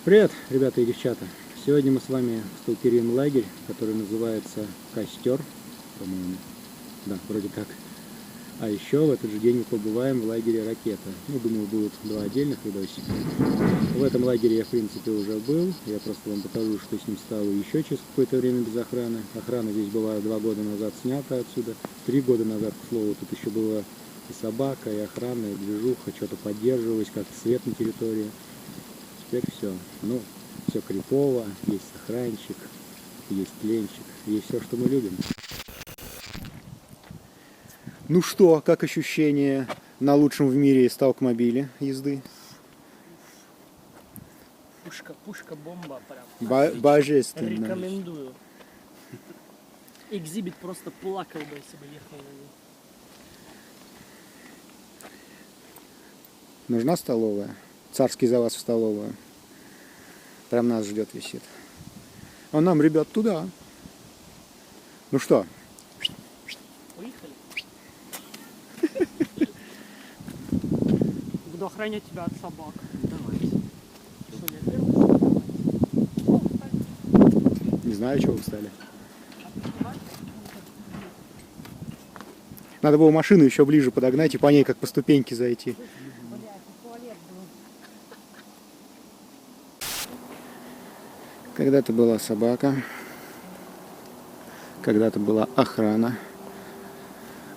Привет, ребята и девчата! Сегодня мы с вами сталкерим лагерь, который называется Костер, по-моему. Да, вроде так. А еще в этот же день мы побываем в лагере Ракета. Ну, думаю, будут два отдельных видосика. В этом лагере я, в принципе, уже был. Я просто вам покажу, что с ним стало еще через какое-то время без охраны. Охрана здесь была 2 года назад снята отсюда. 3 года назад, к слову, тут еще была и собака, и охрана, и движуха, что-то поддерживалось, как-то свет на территории. Теперь все. Ну, все крипово, есть охранщик, есть пленщик, есть все, что мы любим. Ну что, как ощущение на лучшем в мире сталкмобиле езды? Пушка, бомба прям. Божественно. Рекомендую. Экзибит просто плакал бы, если бы ехал на ней. Нужна столовая? Царский за вас в столовую. Прям нас ждет, висит. А нам, ребят, туда. Ну что? Поехали. Буду охранять тебя от собак. Давайте. Что, я первый? Не знаю, чего вы стали. Надо было машину еще ближе подогнать и по ней как по ступеньке зайти. Когда-то была собака, когда-то была охрана.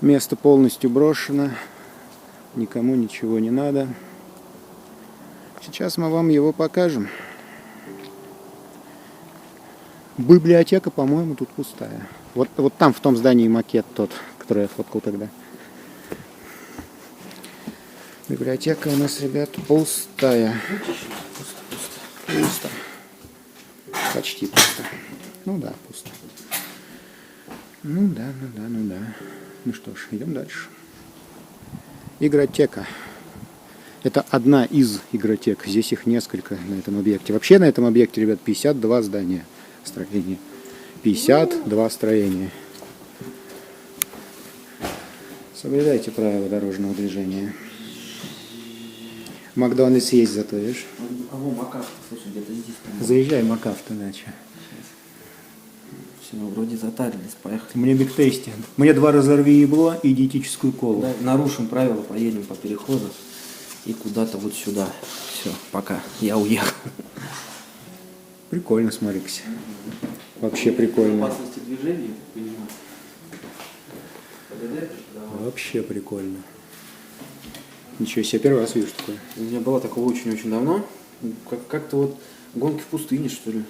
Место полностью брошено, никому ничего не надо. Сейчас мы вам его покажем. Библиотека, по-моему, тут пустая. Вот там, в том здании, макет тот, который я фоткал тогда. Библиотека у нас, ребят, пустая. Пусто. Почти пусто. Ну да, пусто. Ну да. Ну что ж, идем дальше. Игротека. Это одна из игротек. Здесь их несколько на этом объекте. Вообще на этом объекте, ребят, 52 здания. Строения. 52 строения. Соблюдайте правила дорожного движения. В Макдональдс есть зато, видишь? А вон Макаф, слушай, где-то здесь. Заезжай в Макаф-то иначе. Все, вроде затарились, поехали. Мне бигтейсти. Мне 2 разорви ебло и диетическую колу. Да, нарушим правила, поедем по переходу и куда-то вот сюда. Все, пока, я уехал. Прикольно, смотри-ка. Вообще прикольно. Опасности движения, понимаю. Вообще прикольно. Ничего себе, первый раз вижу такое. У меня было такого очень-очень давно. Как-то вот гонки в пустыне, что ли.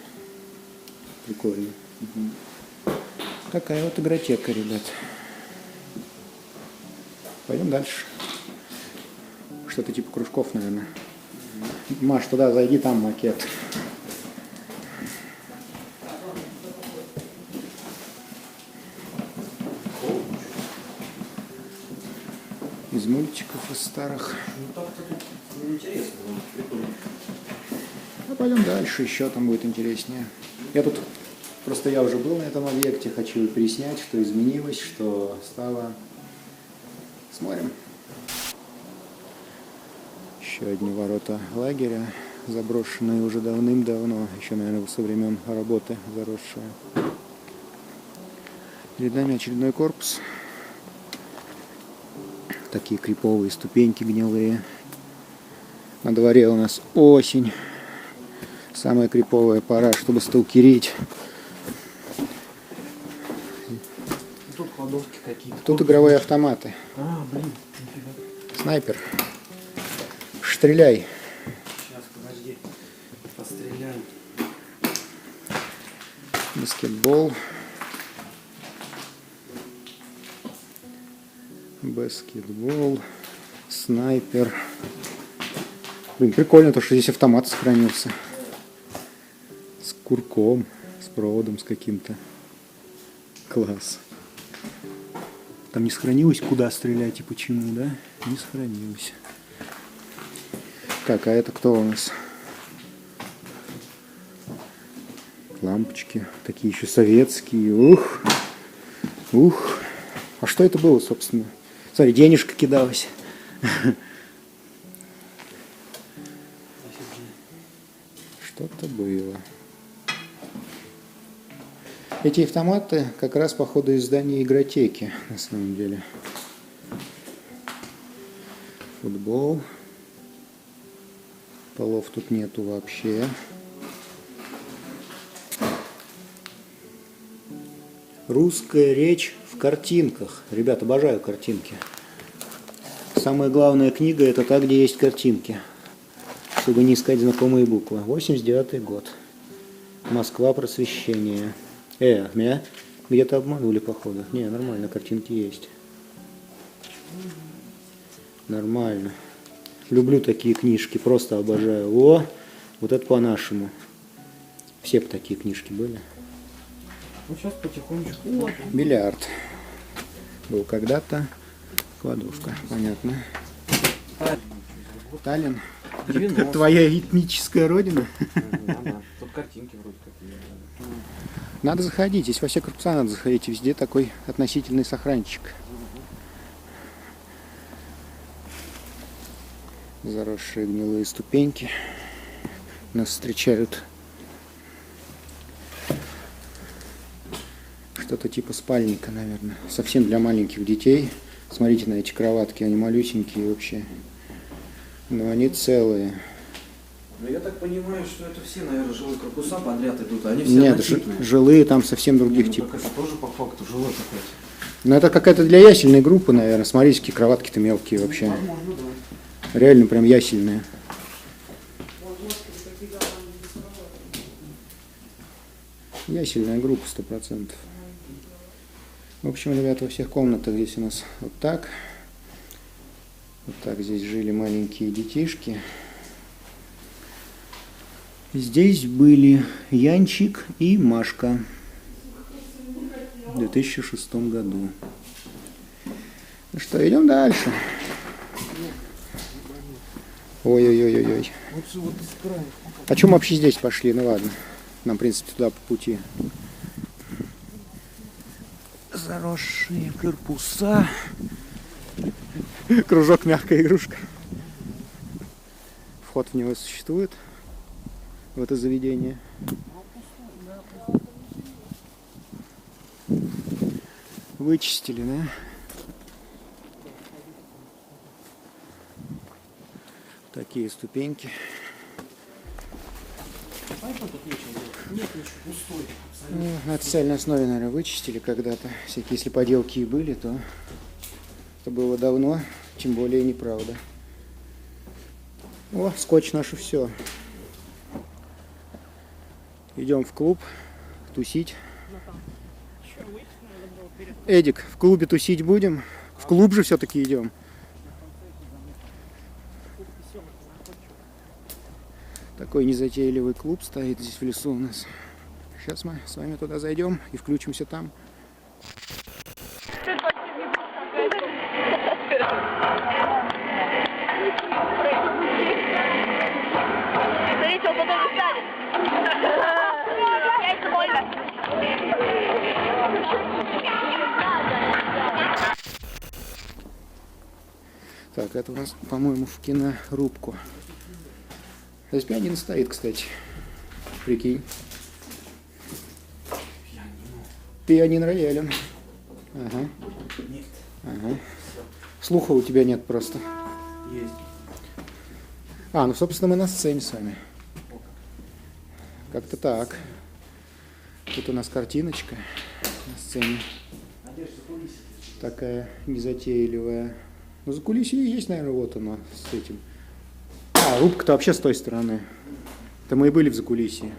Прикольно. Такая вот игротека, ребят. Пойдем дальше. Что-то типа кружков, наверное. Маш, туда зайди, там макет. Из мультиков, из старых. Ну так-то тут неинтересно, но прикольно. А пойдем дальше, еще там будет интереснее. Я уже был на этом объекте, хочу переснять, что изменилось, что стало. Смотрим. Еще одни ворота лагеря, заброшенные уже давным-давно, еще, наверное, со времен работы заросшие. Перед нами очередной корпус. Такие криповые ступеньки гнилые. На дворе у нас осень. Самая криповая пора, чтобы сталкерить. Тут кладовки какие-то. Тут игровые автоматы. А, блин, нифига. Снайпер. Стреляй. Сейчас, подожди. Постреляем. Баскетбол. Баскетбол. Снайпер. Блин, прикольно то, что здесь автомат сохранился. С курком, с проводом, с каким-то. Класс. Там не сохранилось, куда стрелять и почему, да? Не сохранилось. Так, а это кто у нас? Лампочки. Такие еще советские. Ух. Ух. А что это было, собственно? Смотри, денежка кидалась. Что Эти автоматы как раз по ходу из здания игротеки, на самом деле. Футбол. Полов тут нету вообще. Русская речь в картинках. Ребят, обожаю картинки. Самая главная книга — это та, где есть картинки. Чтобы не искать знакомые буквы. 89-й год. Москва, просвещение. Меня где-то обманули, походу. Не, нормально, картинки есть. Нормально. Люблю такие книжки, просто обожаю. О, вот это по-нашему. Все бы такие книжки были. Ну, сейчас потихонечку. Бильярд. Был когда-то. Кладовка, понятно. Таллин. Это твоя этническая родина? Да. Тут картинки вроде какие. Надо заходить, здесь во все корпуса надо заходить, везде такой относительный сохранчик. Заросшие гнилые ступеньки нас встречают. Что-то типа спальника, наверное. Совсем для маленьких детей. Смотрите на эти кроватки, они малюсенькие вообще. Но они целые. Ну, я так понимаю, что это все, наверное, жилые корпуса подряд идут, а они все Нет, относительные. жилые там совсем других Ну, типов. так это тоже по факту жилой какой-то. Но это какая-то для ясельной группы, наверное. Смотрите, какие кроватки-то мелкие вообще. Возможно, да. Реально прям ясельные. Ясельная группа 100%. В общем, ребята, во всех комнатах здесь у нас вот так. Вот так здесь жили маленькие детишки. Здесь были Янчик и Машка в 2006 году. Ну что, идем дальше. Ой-ой-ой-ой-ой. А чем мы вообще здесь пошли? Ну ладно. Нам, в принципе, туда по пути. Заросшие корпуса. Кружок — мягкая игрушка. Вход в него существует, в это заведение. Вычистили, да? Такие ступеньки. Нет ничего, пустой. Ну, на официальной основе, наверное, вычистили когда-то. Всякие, если поделки и были, то это было давно, тем более неправда. О, скотч наше все. Идем в клуб тусить. Эдик, в клубе тусить будем? В клуб же все-таки идем. Такой незатейливый клуб стоит здесь в лесу у нас. Сейчас мы с вами туда зайдем и включимся там. Смотрите, он потом встанет. Яйца больно. Так, это у нас, по-моему, в кинорубку. Здесь пианино стоит, кстати. Прикинь. Пианино роялен. Ага. Нет. Ага. Слуха у тебя нет просто. Есть. А, ну, собственно, мы на сцене с вами. Как-то так. Тут у нас картиночка на сцене. Такая незатейливая. Ну, закулисье есть, наверное, вот оно с этим. А, рубка-то вообще с той стороны. Это мы и были в закулисье.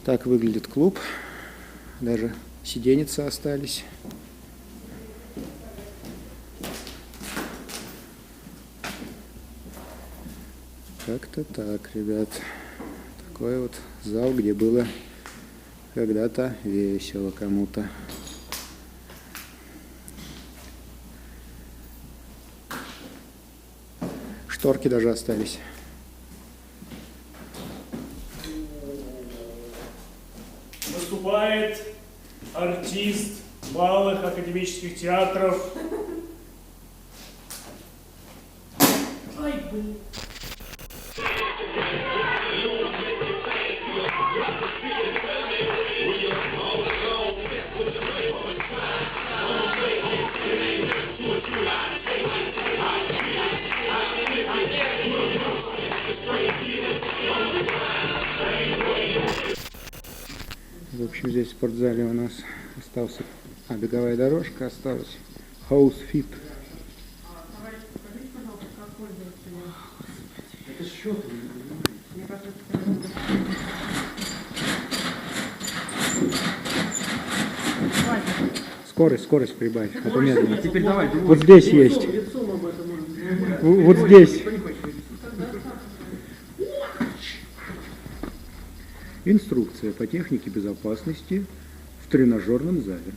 Так выглядит клуб. Даже сиденьицы остались. Как-то так, ребят. Такой вот зал, где было когда-то весело кому-то. Шторки даже остались. Выступает артист малых академических театров В общем, здесь в спортзале у нас остался, беговая дорожка осталась. House Fit. Это счет. Скорость прибавь, а то медленно. Теперь давай. Вот здесь есть. Вот здесь. Инструкция по технике безопасности в тренажерном зале.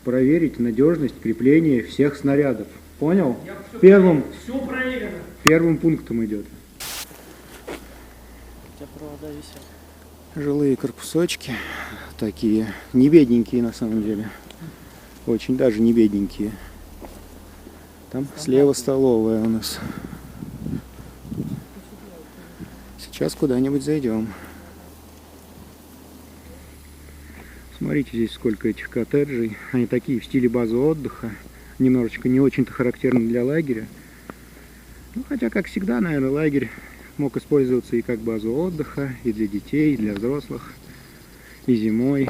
Проверить надежность крепления всех снарядов. Понял? Первым пунктом идет. У тебя провода висят. Жилые корпусочки такие, не бедненькие на самом деле. Очень даже не бедненькие. Там слева столовая у нас. Сейчас куда-нибудь зайдем. Смотрите, здесь сколько этих коттеджей. Они такие в стиле базы отдыха. Немножечко не очень-то характерны для лагеря. Ну, хотя, как всегда, наверное, лагерь мог использоваться и как база отдыха, и для детей, и для взрослых, и зимой.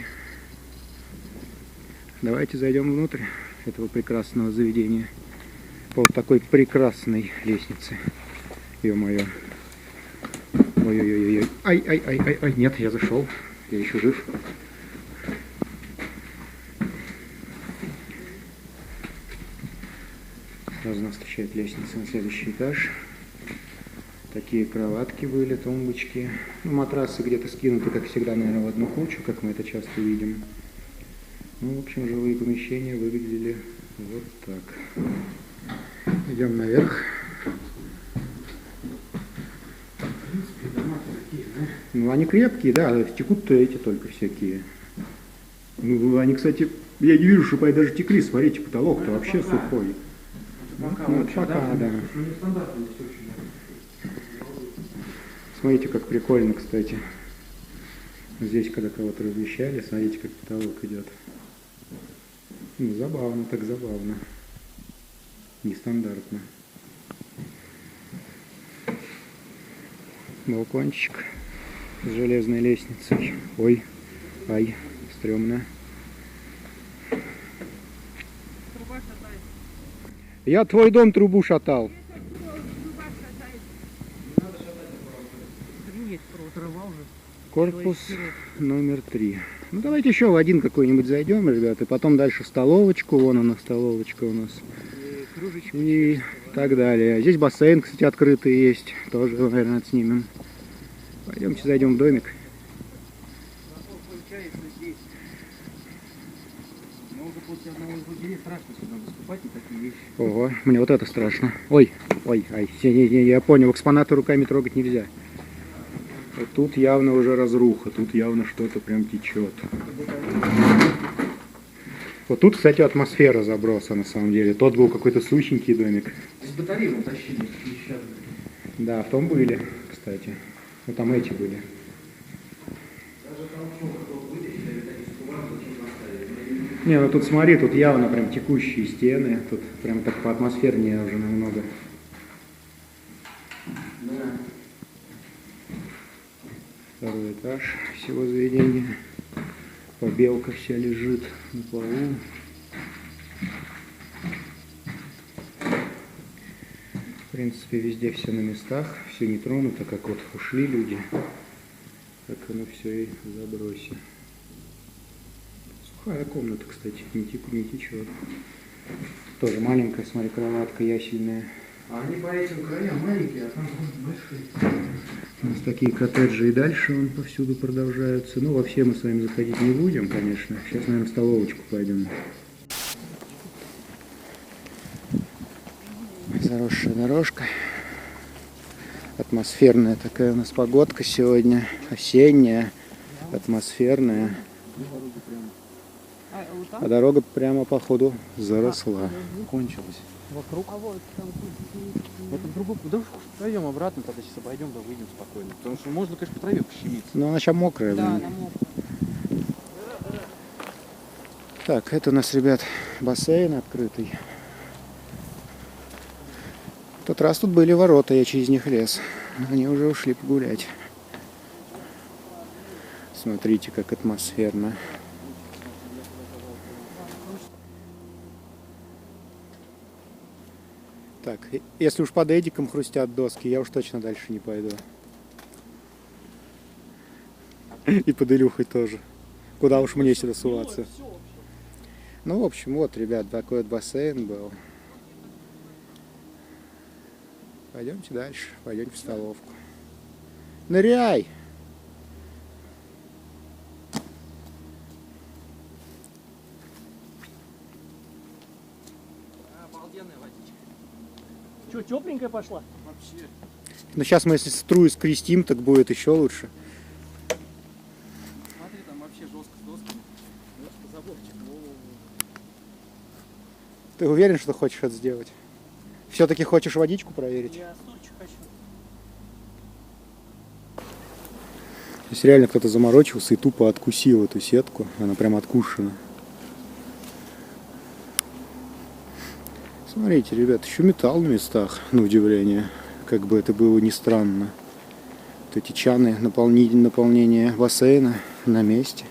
Давайте зайдем внутрь этого прекрасного заведения. По вот такой прекрасной лестнице. Ё-моё. Ой-ой-ой-ой. Ай, нет, я зашел. Я еще жив. Сразу нас встречает лестница на следующий этаж. Такие кроватки были, тумбочки. Ну, матрасы где-то скинуты, как всегда, наверное, в одну кучу, как мы это часто видим. Ну, в общем, жилые помещения выглядели вот так. Идем наверх. В принципе, дома такие, да? Ну, они крепкие, да, текут-то эти только всякие. Ну, они, кстати, я не вижу, чтобы они даже текли. Смотрите, потолок-то вообще сухой. Пока, да. Смотрите, как прикольно, кстати. Здесь, когда кого-то размещали, смотрите, как потолок идет. Ну, забавно, так забавно. Нестандартно. Балкончик с железной лестницей. Ой, ай, стрёмно. Я твой дом трубу шатал. Корпус номер 3. Ну давайте еще в один какой-нибудь зайдем, ребята. Потом дальше в столовочку. Вон она, столовочка у нас. И так далее. Здесь бассейн, кстати, открытый есть. Тоже, наверное, отснимем. Пойдемте зайдем в домик. Ого, мне вот это страшно. Ой, ай, не, я понял, экспонаты руками трогать нельзя. Вот тут явно уже разруха, тут явно что-то прям течет. Вот тут, кстати, атмосфера заброса на самом деле. Тот был какой-то сущенький домик. С батареей утащили. Да, в том были, кстати. Ну там эти были. Не, ну тут смотри, тут явно прям текущие стены. Тут прям так по атмосфернее уже намного. Да. Второй этаж всего заведения. Побелка вся лежит на полу. В принципе, везде все на местах, все не тронуто, как вот ушли люди. Так оно все и в забросе. Сухая комната, кстати, не течет. Тоже маленькая, смотри, кроватка ясельная. А они по этим краям маленькие, а там большие. У нас такие коттеджи и дальше вон повсюду продолжаются. Ну, во все мы с вами заходить не будем, конечно. Сейчас, наверное, в столовочку пойдем. Заросшая дорожка. Атмосферная такая у нас погодка сегодня. Осенняя, атмосферная. вот А там? дорога прямо по ходу заросла. Кончилось. Вокруг? А вот там. Вот в другую. Да пойдем обратно, тогда сейчас обойдем, да выйдем спокойно. Потому что можно, конечно, по траве пощемиться. Но она сейчас мокрая, Да, блин. на мокро. Так, это у нас, ребят, бассейн открытый. В тот раз тут были ворота, я через них лез. Они уже ушли погулять. Смотрите, как атмосферно. Так, если уж под Эдиком хрустят доски, я уж точно дальше не пойду. И под Илюхой тоже. Куда уж мне сюда суваться. Ну, в общем, вот, ребят, такой вот бассейн был. Пойдемте дальше, пойдемте в столовку. Ныряй! Обалденная водичка. Что, тепленькая пошла? Вообще. Но сейчас мы, если струю скрестим, так будет еще лучше. Смотри, там вообще жестко с досками. Заборчик. Ты уверен, что хочешь это сделать? Все-таки хочешь водичку проверить? Я стульчик хочу. То есть реально кто-то заморочился и тупо откусил эту сетку. Она прям откушена. Смотрите, ребят, еще металл на местах, на удивление. Как бы это было ни странно. Вот эти чаны наполнения бассейна на месте.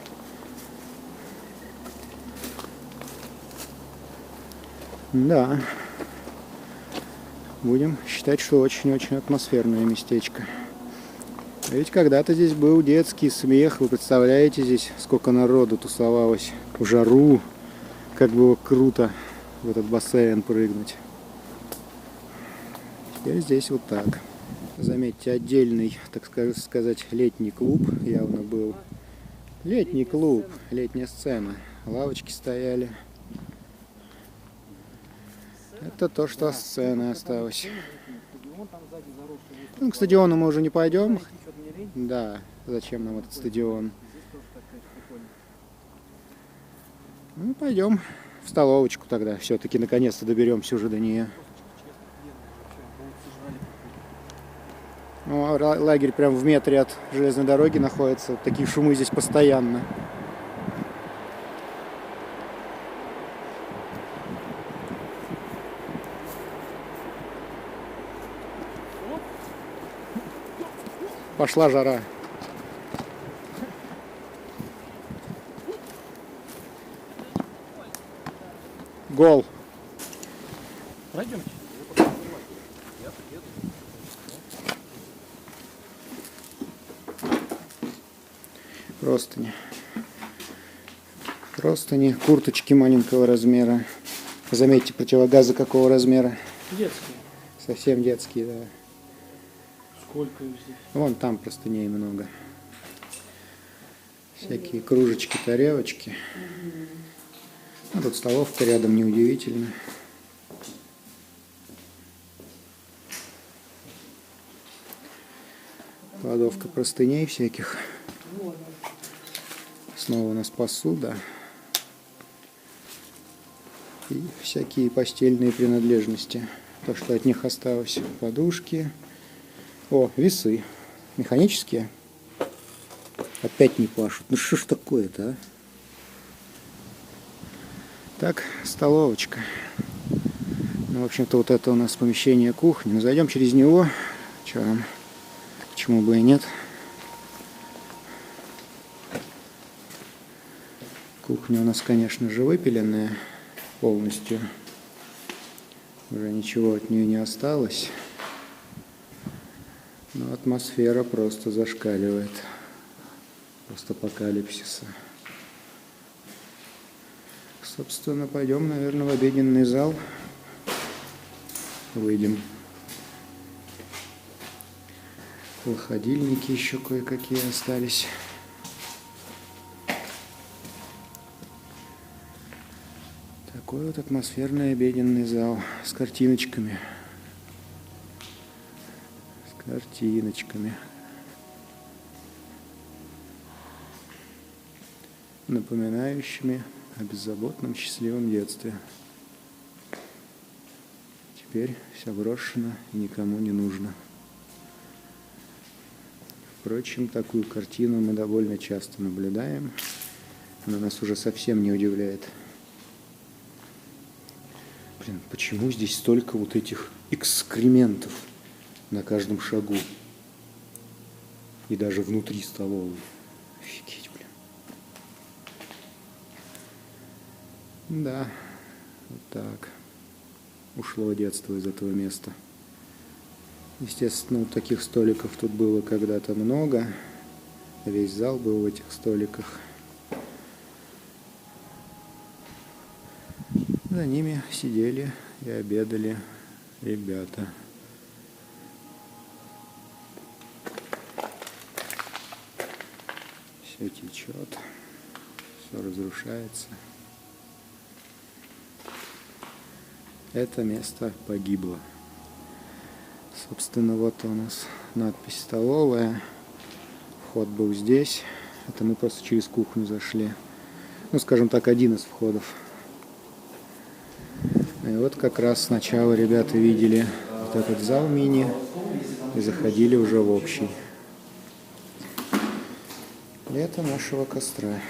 Да. Будем считать, что очень-очень атмосферное местечко. А ведь когда-то здесь был детский смех. Вы представляете, здесь сколько народу тусовалось в жару. Как было круто в этот бассейн прыгнуть. Теперь здесь вот так. Заметьте, отдельный, так сказать, летний клуб явно был. Летний клуб, летняя сцена. Лавочки стояли. Это то, что от сцены осталось. Ну, к стадиону мы уже не пойдем. Да, зачем нам этот стадион? Ну, пойдем в столовочку тогда. Все-таки наконец-то доберемся уже до нее. Ну, а лагерь прям в метре от железной дороги находится. Вот такие шумы здесь постоянно. Пошла жара. Гол. Пройдемте. Простыни. Простыни, курточки маленького размера. Заметьте, противогазы какого размера. Детские. Совсем детские, да. Сколько их здесь? Вон там простыней много. Всякие кружечки, тарелочки. А тут столовка рядом, неудивительно. Кладовка простыней всяких. Снова у нас посуда. И всякие постельные принадлежности. То, что от них осталось. Подушки. О, весы. Механические. Опять не пашут. Ну что ж такое-то, а? Так, столовочка. Ну, в общем-то, вот это у нас помещение кухни. Ну, зайдем через него. Что нам? Почему бы и нет? Кухня у нас, конечно же, выпиленная полностью. Уже ничего от нее не осталось. Но атмосфера просто зашкаливает. Постапокалипсиса. Собственно, пойдем, наверное, в обеденный зал. Выйдем. Холодильники еще кое-какие остались. Такой вот атмосферный обеденный зал с картиночками. С картиночками. Напоминающими о беззаботном счастливом детстве. Теперь все брошено и никому не нужно. Впрочем, такую картину мы довольно часто наблюдаем. Она нас уже совсем не удивляет. Блин, почему здесь столько вот этих экскрементов на каждом шагу? И даже внутри столовой. Офигеть, блин. Да, вот так. Ушло детство из этого места. Естественно, таких столиков тут было когда-то много. Весь зал был в этих столиках. За ними сидели и обедали ребята. Все течет, все разрушается. Это место погибло. Собственно, вот у нас надпись «Столовая». Вход был здесь. Это мы просто через кухню зашли. Ну, скажем так, один из входов. И вот как раз сначала ребята видели вот этот зал мини и заходили уже в общий. Лето нашего костра.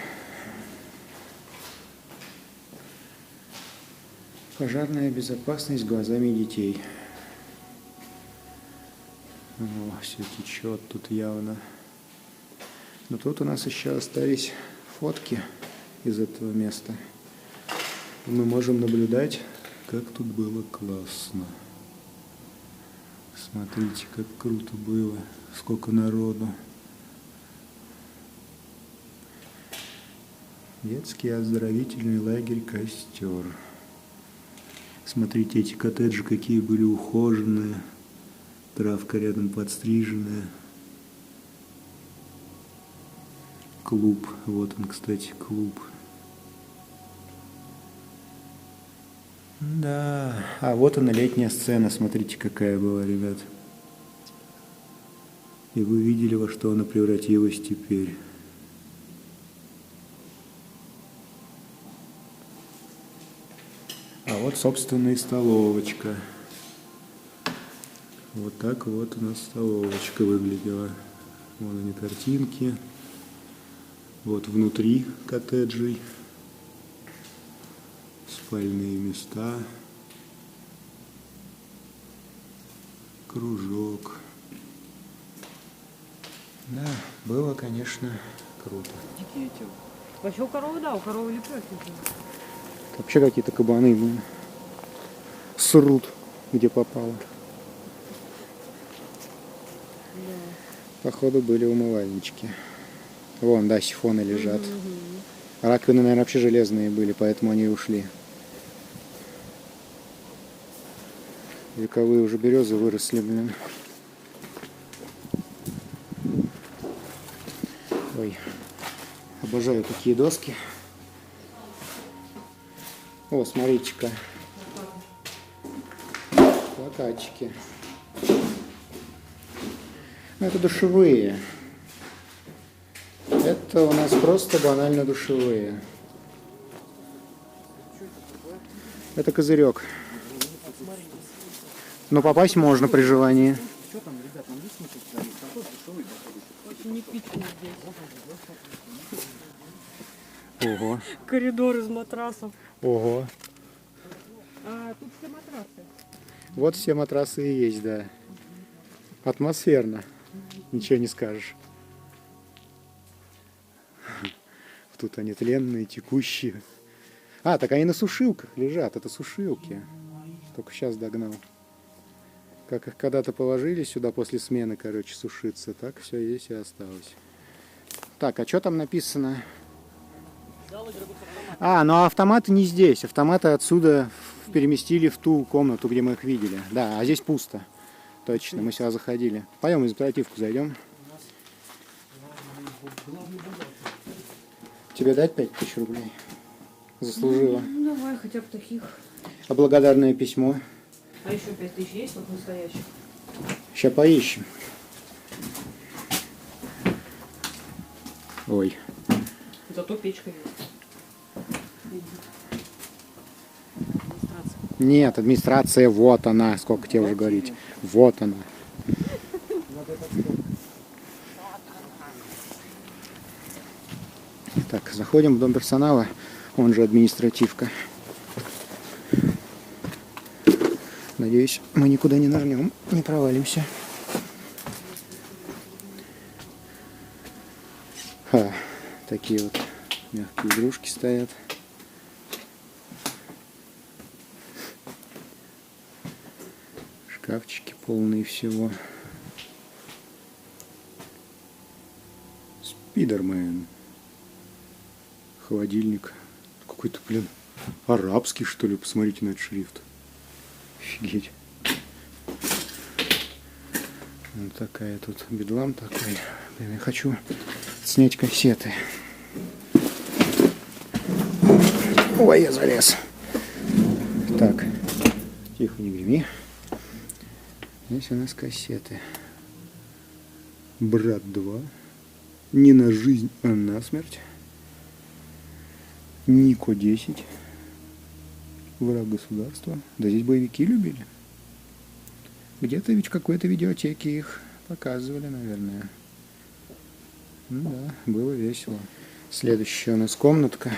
Пожарная безопасность глазами детей. О, все течет тут явно. Но тут у нас еще остались фотки из этого места. И мы можем наблюдать, как тут было классно. Смотрите, как круто было, сколько народу. Детский оздоровительный лагерь «Костер». Смотрите, эти коттеджи какие были ухоженные. Травка рядом подстриженная. Клуб. Вот он, кстати, клуб. Да. А вот она, летняя сцена. Смотрите, какая была, ребят. И вы видели, во что она превратилась теперь. А вот, собственно, и столовочка. Вот так вот у нас столовочка выглядела. Вон они, картинки. Вот внутри коттеджей. Спальные места. Кружок. Да, было, конечно, круто. Дикие эти. Вообще у коровы, да, у коровы лепёхи. Вообще какие-то кабаны, блин, срут, где попало. Походу были умывальнички. Вон, да, сифоны лежат. Раковины, наверное, вообще железные были, поэтому они и ушли. Вековые уже березы выросли, блин. Ой, обожаю такие доски. О, смотрите-ка. Плакатчики. Ну, это душевые. Это у нас просто банально душевые. Это козырек. Но попасть можно при желании. Что там, ребят, нам есть смысл туда лезть? Какой душевый походу? Очень эпично здесь. Ого. Коридор из матрасов. Ого. А тут все матрасы. Вот все матрасы и есть, да. Атмосферно. Ничего не скажешь. Тут они тленные, текущие. А, так они на сушилках лежат. Это сушилки. Только сейчас догнал. Как их когда-то положили сюда после смены, короче, сушиться, так все здесь и осталось. Так, а что там написано? А, ну автоматы не здесь. Автоматы отсюда переместили в ту комнату, где мы их видели. Да, а здесь пусто. Точно, мы сюда заходили. Пойдем в оперативку зайдем. Тебе дать 5000 рублей? Заслужила. Ну, давай хотя бы таких. А благодарное письмо? А еще 5000 есть вот настоящих? Сейчас поищем. Ой. Зато печка есть. Нет, администрация, вот она, сколько тебе уже говорить. Вот она. Так, заходим в дом персонала, он же административка. Надеюсь, мы никуда не нырнем, не провалимся. Такие вот мягкие игрушки стоят. Шкафчики полные всего. Спидермен. Холодильник. Какой-то, блин, арабский, что ли. Посмотрите на этот шрифт. Офигеть. Вот такая тут бедлам такой. Блин, я хочу снять кассеты. Ой, я залез. Так. Тихо, не греми. Здесь у нас кассеты. Брат 2. Не на жизнь, а на смерть. Нико 10. Враг государства. Да здесь боевики любили. Где-то ведь в какой-то видеотеке их показывали, наверное. Ну да, было весело. Следующая у нас комнатка.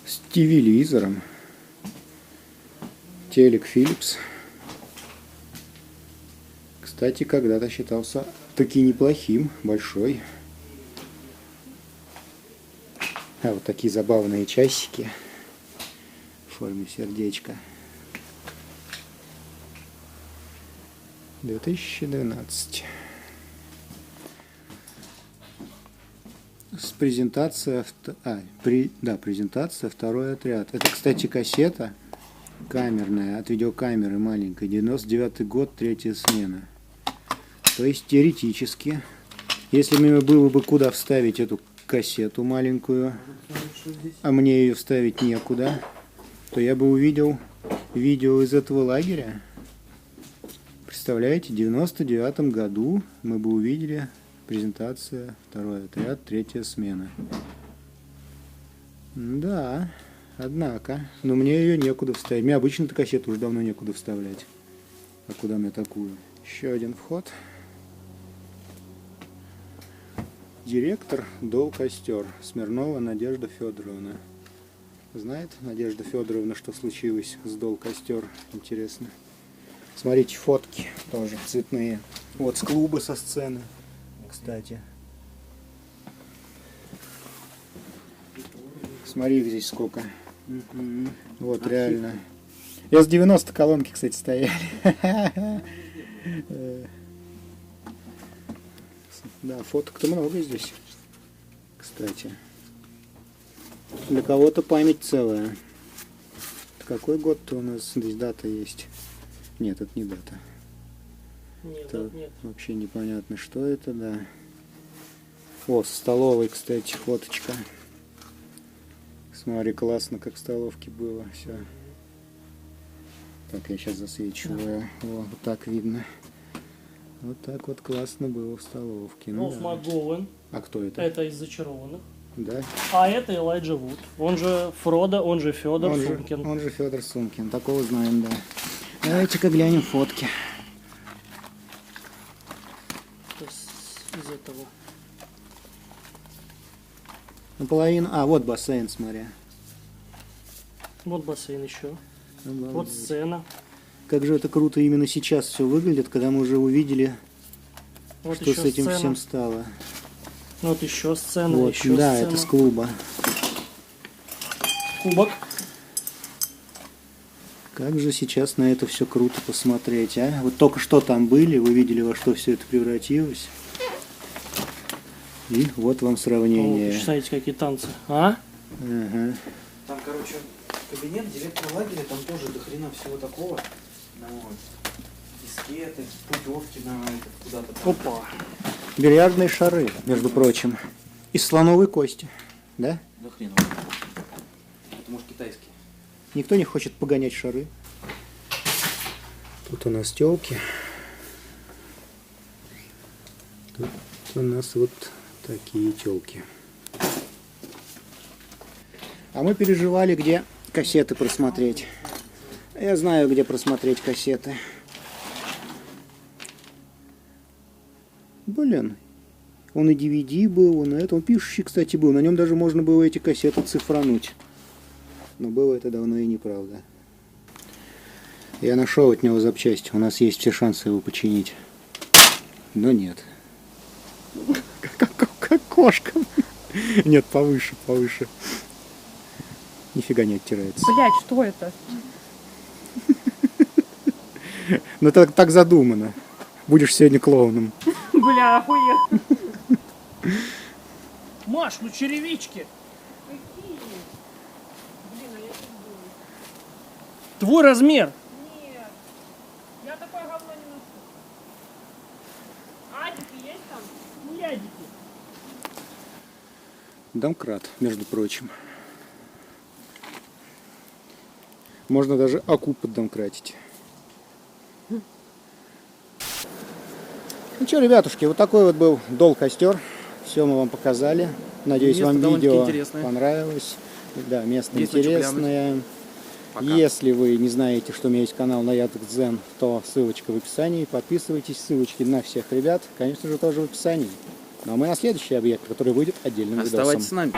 С телевизором. Телек Philips. Кстати, когда-то считался таки неплохим, большой. А вот такие забавные часики в форме сердечка. 2012. Презентация, презентация «Второй отряд». Это, кстати, кассета камерная, от видеокамеры маленькой, 99-й год, 3-я смена. То есть теоретически, если мне было бы куда вставить эту кассету маленькую, а мне ее вставить некуда, то я бы увидел видео из этого лагеря. Представляете, в 99-м году мы бы увидели презентация «Второй отряд, 3-я смена». Да, однако, но мне ее некуда вставить. Мне обычно-то кассету уже давно некуда вставлять. А куда мне такую? Еще один вход. Директор Дол Костер. Смирнова Надежда Федоровна. Знает Надежда Федоровна, что случилось с Дол Костер? Интересно. Смотрите, фотки тоже цветные. Вот с клуба, со сцены, кстати. Смотри, их здесь сколько. Вот, реально. Я с 90 колонки, кстати, стояли. Да, фоток-то много здесь, кстати. Для кого-то память целая. Какой год-то у нас здесь дата есть? Нет, это не дата. Нет, Это нет. вообще непонятно, что это, да. О, со столовой, кстати, фоточка. Смотри, классно, как в столовке было все. Так, я сейчас засвечиваю. О, вот так видно. Вот так вот классно было в столовке. Ну, Ролф да. МакГоуэн. А кто это? Это из «Зачарованных». Да? А это Элайджа Вуд. Он же Фродо, он же Федор Сункин. Он же Федор Сункин. Такого знаем, да. Давайте-ка глянем фотки. То есть из этого. Наполовину. А, вот бассейн, смотри. Вот бассейн еще. Обалдеть. Вот сцена. Как же это круто именно сейчас все выглядит, когда мы уже увидели, Вот что еще с этим сцена. всем стало. Вот еще сцена, Вот, еще да, сцена. это с клуба. Кубок. Как же сейчас на это все круто посмотреть, а? Вот только что там были, вы видели, во что все это превратилось. И вот вам сравнение. Знаете, какие танцы. А? Ага. Там, короче, кабинет директора лагеря, там тоже до хрена всего такого. Ну, вот. Дискеты, путевки на это, куда-то там. Опа. Бильярдные шары, между прочим. Из слоновой кости. Да? Да хрена. Это может китайский. Никто не хочет погонять шары. Тут у нас тёлки. Тут у нас вот такие тёлки. А мы переживали, где кассеты просмотреть. Я знаю, где просмотреть кассеты. Блин. Он и DVD был, он это. Он пишущий, кстати, был. На нем даже можно было эти кассеты цифрануть. Но было это давно и неправда. Я нашел от него запчасти. У нас есть все шансы его починить. Но нет. Как кошка. Нет, повыше, повыше. Нифига не оттирается. Блять, что это? Ну так задумано. Будешь сегодня клоуном. Бля, охуенно. Маш, ну черевички. Какие? Блин, а я забыла. Твой размер. Нет. Я такое говно не ношу. Адики есть там? Не адики. Домкрат, между прочим. Можно даже аку поддомкратить. Ну что, ребятушки, вот такой вот был дол-костер. Все мы вам показали. Надеюсь, Место вам довольно-таки видео интересное. понравилось. Да, место Есть на чё интересное. Пока. Если вы не знаете, что у меня есть канал на Яндекс.Дзен, то ссылочка в описании. Подписывайтесь, ссылочки на всех ребят, конечно же, тоже в описании. Ну а мы на следующий объект, который выйдет отдельным видосом. Оставайтесь с нами.